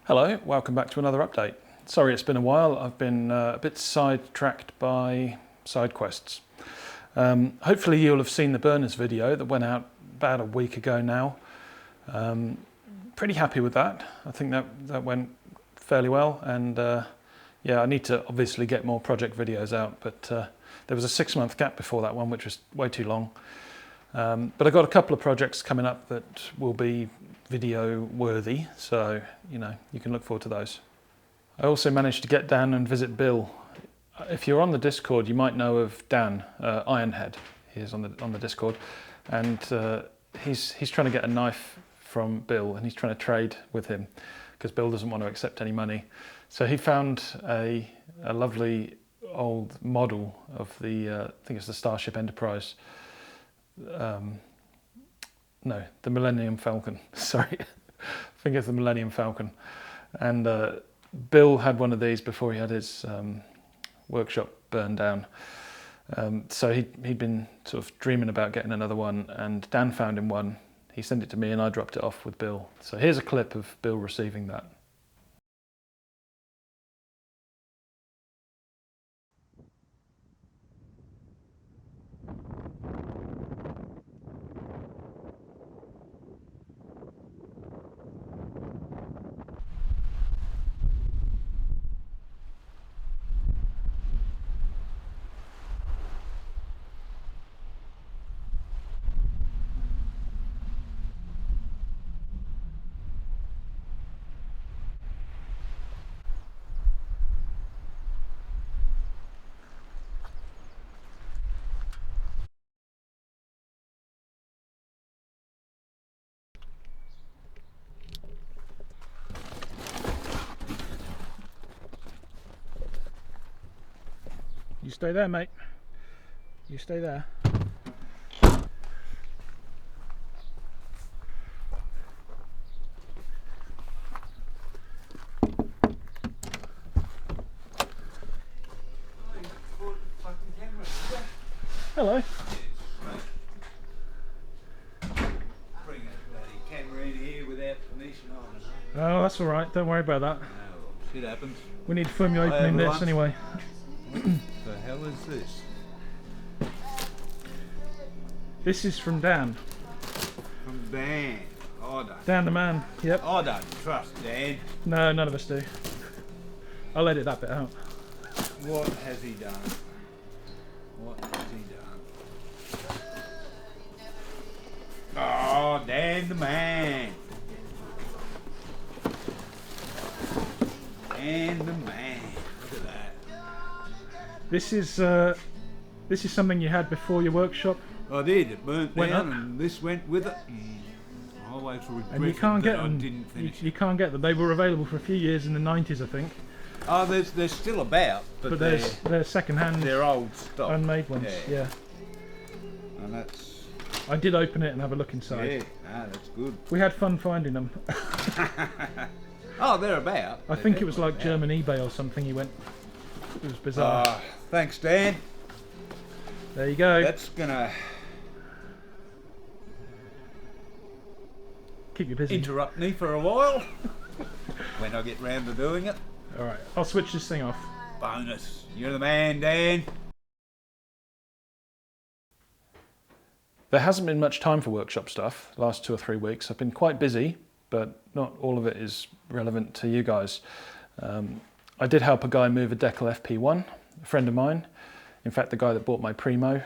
Hello, welcome back to another update. Sorry it's been a while, I've been a bit sidetracked by side quests. Hopefully you'll have seen the burners video that went out about a week ago now. Pretty happy with that. I think that went fairly well, and yeah, I need to obviously get more project videos out, but there was a 6-month gap before that one, which was way too long. But I've got a couple of projects coming up that will be video worthy, so you know, you can look forward to those. I also managed to get down and visit Bill. If you're on the Discord, you might know of Dan Ironhead. He is on the Discord, and he's trying to get a knife from Bill, and he's trying to trade with him because Bill doesn't want to accept any money. So he found a lovely old model of the I think it's the Starship Enterprise. No, the Millennium Falcon. Sorry, I think it's the Millennium Falcon. And Bill had one of these before he had his workshop burned down. So he'd been sort of dreaming about getting another one, and Dan found him one. He sent it to me and I dropped it off with Bill. So here's a clip of Bill receiving that. You stay there, mate. You stay there. Hello. Bring that bloody camera in here without permission on it. Oh, that's all right. Don't worry about that. No, shit happens. We need to film you opening this anyway. What the hell is this? This is from Dan. From Dan. Dan the man. Yep. I don't trust Dan. No, none of us do. I'll edit that bit out. What has he done? What has he done? Oh, Dan the man. Dan the man. Look at that. This is something you had before your workshop. I did. It burnt Went down, up. and this went with it. I always regretted And you can't get that them. I didn't finish. You can't get them. They were available for a few years in the 90s, I think. Oh, they're still about, but they're second-hand, they're old stock. unmade ones. Yeah. And that's I did open it and have a look inside. yeah, that's good. We had fun finding them. Oh, they're about. I think it was like German eBay or something. He went. It was bizarre. Thanks, Dan. There you go. That's gonna Keep you busy. interrupt me for a while when I get round to doing it. All right, I'll switch this thing off. Bonus. You're the man, Dan. There hasn't been much time for workshop stuff the last 2 or 3 weeks. I've been quite busy, but not all of it is relevant to you guys. I did help a guy move a Deckel FP1, a friend of mine. In fact, the guy that bought my Primo,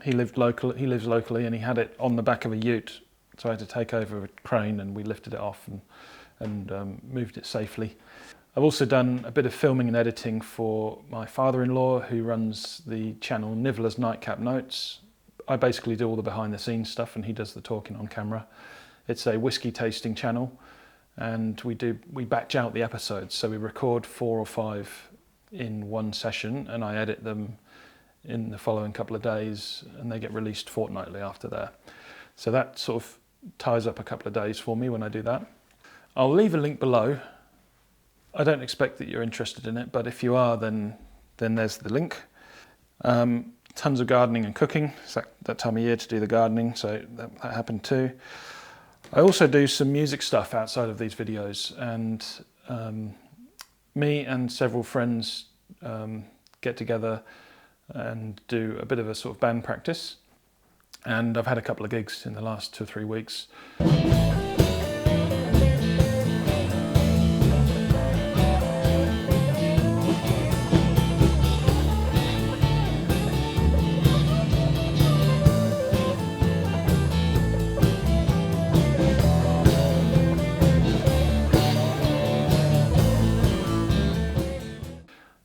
he lives locally, and he had it on the back of a ute. So I had to take over a crane, and we lifted it off and moved it safely. I've also done a bit of filming and editing for my father-in-law, who runs the channel Niveler's Nightcap Notes. I basically do all the behind the scenes stuff, and he does the talking on camera. It's a whiskey tasting channel, and we batch out the episodes. So we record 4 or 5 in one session, and I edit them in the following couple of days, and they get released fortnightly after that. So that sort of ties up a couple of days for me when I do that. I'll leave a link below. I don't expect that you're interested in it, but if you are, then there's the link. Tons of gardening and cooking. It's that time of year to do the gardening, so that happened too. I also do some music stuff outside of these videos, and me and several friends get together and do a bit of a sort of band practice. And I've had a couple of gigs in the last 2 or 3 weeks.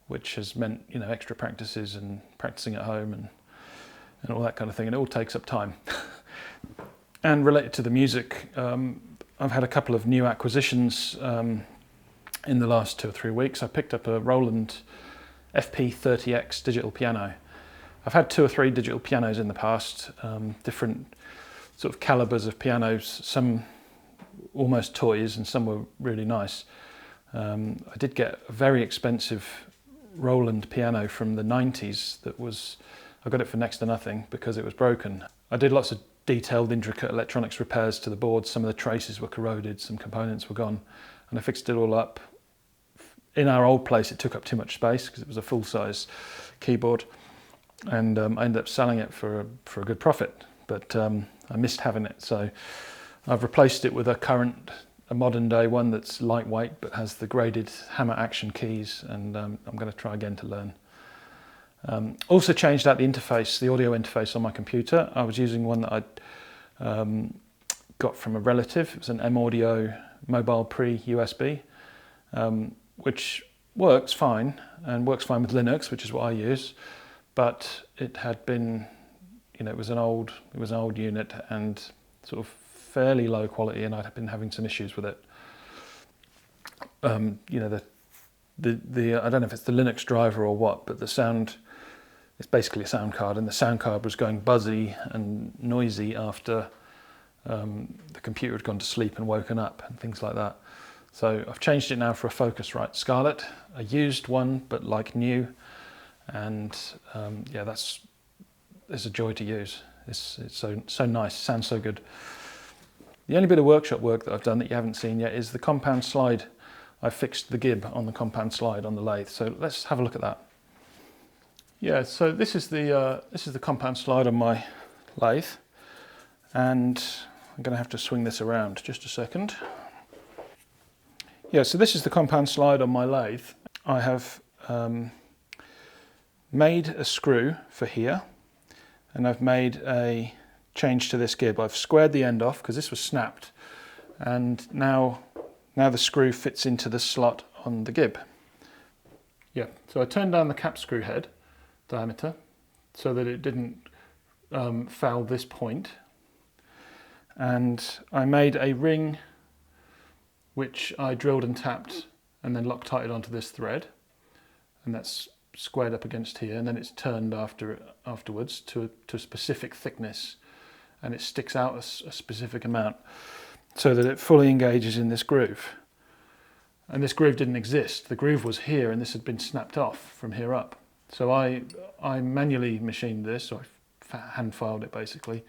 Which has meant, you know, extra practices and practicing at home and all that kind of thing, and it all takes up time. And related to the music, I've had a couple of new acquisitions in the last 2 or 3 weeks. I picked up a Roland FP30X digital piano. I've had 2 or 3 digital pianos in the past, different sort of calibers of pianos, some almost toys and some were really nice. I did get a very expensive Roland piano from the 90s that was, I got it for next to nothing because it was broken. I did lots of detailed, intricate electronics repairs to the board. Some of the traces were corroded, some components were gone, and I fixed it all up. In our old place it took up too much space because it was a full-size keyboard, and I ended up selling it for a good profit, but I missed having it, so I've replaced it with a modern day one that's lightweight but has the graded hammer action keys, and I'm going to try again to learn. Also changed out the interface, the audio interface on my computer. I was using one that I'd got from a relative. It was an M-Audio Mobile Pre-USB, which works fine, and works fine with Linux, which is what I use, but it had been, you know, it was an old unit and sort of fairly low quality, and I'd been having some issues with it. You know, the I don't know if it's the Linux driver or what, but the sound, it's basically a sound card, and the sound card was going buzzy and noisy after the computer had gone to sleep and woken up and things like that. So I've changed it now for a Focusrite Scarlett, a used one but like new, and yeah, it's a joy to use. It's so nice, sounds so good. The only bit of workshop work that I've done that you haven't seen yet is the compound slide. I fixed the gib on the compound slide on the lathe, so let's have a look at that. Yeah, so this is the compound slide on my lathe, and I'm going to have to swing this around just a second. Yeah, so this is the compound slide on my lathe. I have made a screw for here, and I've made a change to this gib. I've squared the end off because this was snapped, and now the screw fits into the slot on the gib. Yeah, so I turned down the cap screw head diameter so that it didn't foul this point, and I made a ring which I drilled and tapped and then Loctited onto this thread, and that's squared up against here, and then it's turned afterwards to a specific thickness, and it sticks out a specific amount so that it fully engages in this groove. And this groove didn't exist. The groove was here, and this had been snapped off from here up. So I manually machined this, so I hand filed it basically,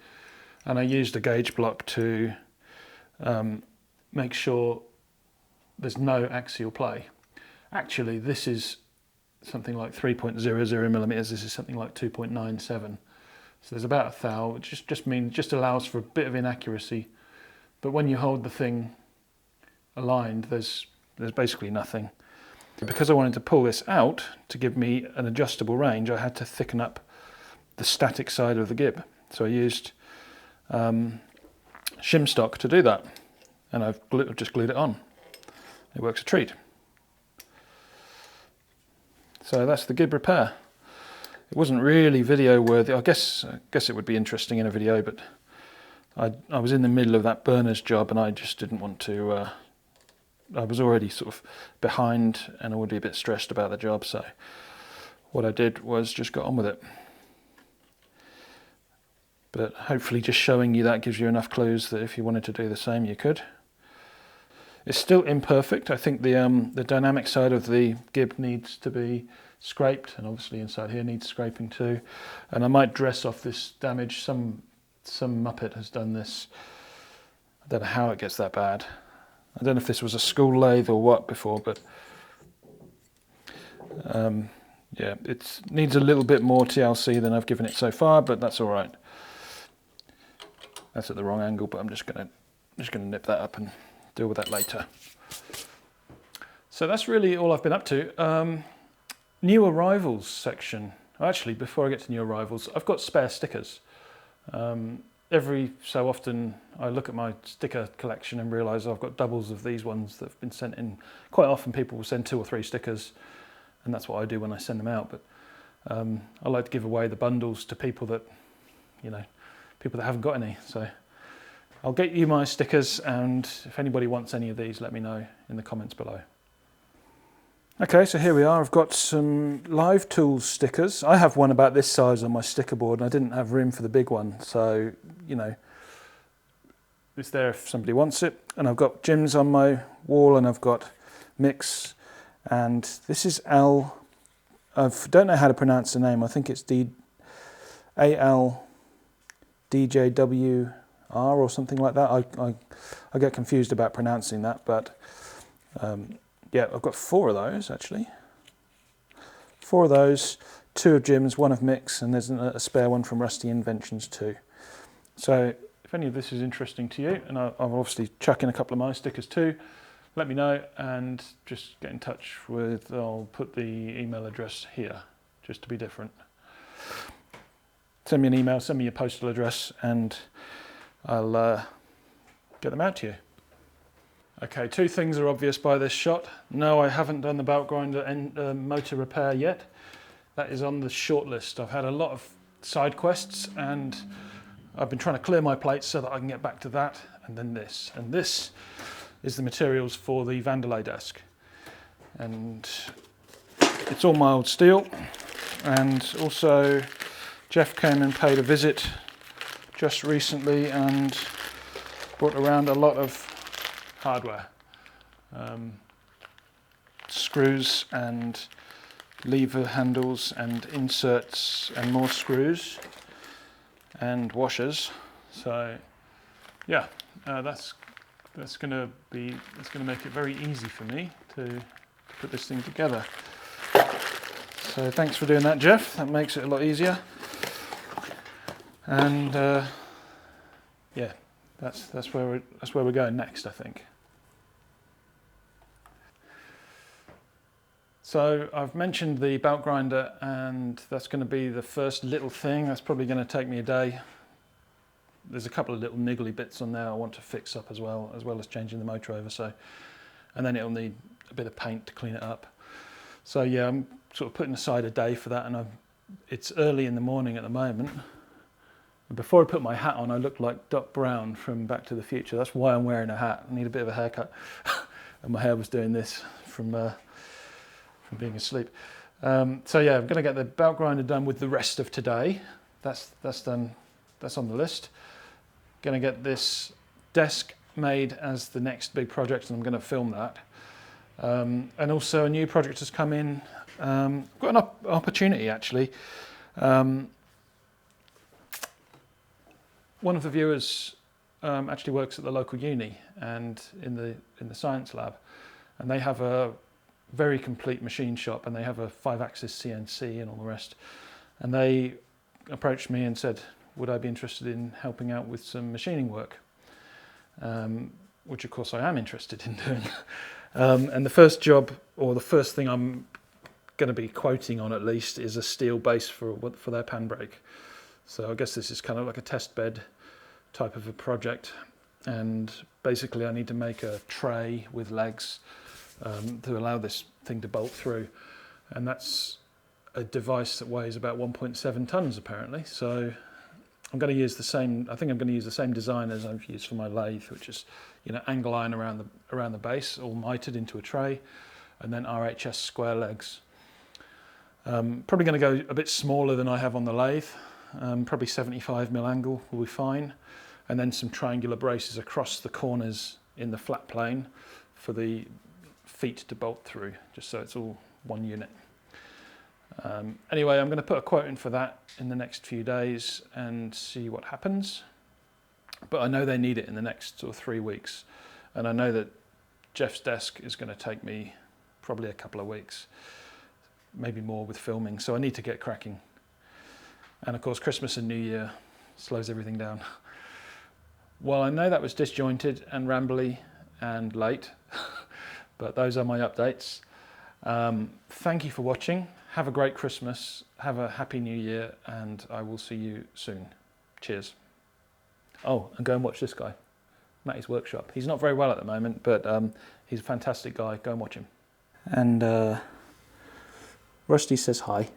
and I used a gauge block to make sure there's no axial play. Actually, this is something like 3.00 millimeters. This is something like 2.97. So there's about a thou, which just allows for a bit of inaccuracy. But when you hold the thing aligned, there's basically nothing. Because I wanted to pull this out to give me an adjustable range, I had to thicken up the static side of the gib. So I used shim stock to do that, and I've just glued it on. It works a treat. So that's the gib repair. It wasn't really video worthy. I guess it would be interesting in a video, but I was in the middle of that burner's job, and I just didn't want to. I was already sort of behind, and I would be a bit stressed about the job. So what I did was just got on with it. But hopefully, just showing you that gives you enough clues that if you wanted to do the same, you could. It's still imperfect. I think the dynamic side of the gib needs to be scraped, and obviously inside here needs scraping too. And I might dress off this damage. Some muppet has done this. I don't know how it gets that bad. I don't know if this was a school lathe or what before, but yeah, it needs a little bit more TLC than I've given it so far, but that's all right. That's at the wrong angle, but I'm just gonna nip that up and deal with that later. So that's really all I've been up to. New arrivals section. Actually, before I get to new arrivals, I've got spare stickers. Every so often I look at my sticker collection and realise I've got doubles of these ones that have been sent in. Quite often people will send 2 or 3 stickers, and that's what I do when I send them out. But I like to give away the bundles to people that, people that haven't got any. So I'll get you my stickers, and if anybody wants any of these, let me know in the comments below. Okay, so here we are. I've got some Live Tools stickers. I have one about this size on my sticker board, and I didn't have room for the big one. So, it's there if somebody wants it. And I've got Jim's on my wall, and I've got Mick's. And this is I don't know how to pronounce the name. I think it's ALDJWR or something like that. I get confused about pronouncing that, but yeah, I've got 4 of those actually. 4 of those, 2 of Jim's, 1 of Mick's, and there's a spare one from Rusty Inventions too. So if any of this is interesting to you, and I'll obviously chuck in a couple of my stickers too, let me know and just get in touch with, I'll put the email address here, just to be different. Send me an email, send me your postal address, and I'll get them out to you. Okay, 2 things are obvious by this shot. No, I haven't done the belt grinder and motor repair yet. That is on the short list. I've had a lot of side quests, and I've been trying to clear my plate so that I can get back to that, and then this. And this is the materials for the Vandelay desk. And it's all mild steel. And also Jeff came and paid a visit just recently and brought around a lot of hardware. Screws and lever handles and inserts and more screws and washers. So yeah, that's going to make it very easy for me to put this thing together. So thanks for doing that, Jeff. That makes it a lot easier. And yeah, that's where we're going next, I think. So I've mentioned the belt grinder, and that's going to be the first little thing. That's probably going to take me a day. There's a couple of little niggly bits on there I want to fix up as well as changing the motor over. So, and then it'll need a bit of paint to clean it up. So yeah, I'm sort of putting aside a day for that, and it's early in the morning at the moment. And before I put my hat on, I looked like Doc Brown from Back to the Future. That's why I'm wearing a hat. I need a bit of a haircut, and my hair was doing this from being asleep. So yeah, I'm going to get the belt grinder done with the rest of today. That's done. That's on the list. Going to get this desk made as the next big project, and I'm going to film that. And also a new project has come in. Got an opportunity actually. One of the viewers actually works at the local uni and in the science lab, and they have a very complete machine shop, and they have a 5-axis CNC and all the rest. And they approached me and said, would I be interested in helping out with some machining work? Which of course I am interested in doing. And the first job, or the first thing I'm going to be quoting on at least, is a steel base for their pan brake. So I guess this is kind of like a test bed type of a project. And basically I need to make a tray with legs to allow this thing to bolt through. And that's a device that weighs about 1.7 tons apparently. So I'm going to use the same, I think I'm going to use the same design as I've used for my lathe, which is, angle iron around the base, all mitered into a tray, and then RHS square legs. Probably going to go a bit smaller than I have on the lathe, probably 75mm angle will be fine, and then some triangular braces across the corners in the flat plane for the feet to bolt through, just so it's all one unit. Anyway, I'm going to put a quote in for that in the next few days and see what happens. But I know they need it in the next sort of 3 weeks. And I know that Jeff's desk is going to take me probably a couple of weeks, maybe more with filming, so I need to get cracking. And of course, Christmas and New Year slows everything down. Well, I know that was disjointed and rambly and late, but those are my updates. Thank you for watching. Have a great Christmas, have a happy New Year, and I will see you soon. Cheers. Oh, and go and watch this guy, Matty's Workshop. He's not very well at the moment, but he's a fantastic guy. Go and watch him. And Rusty says hi.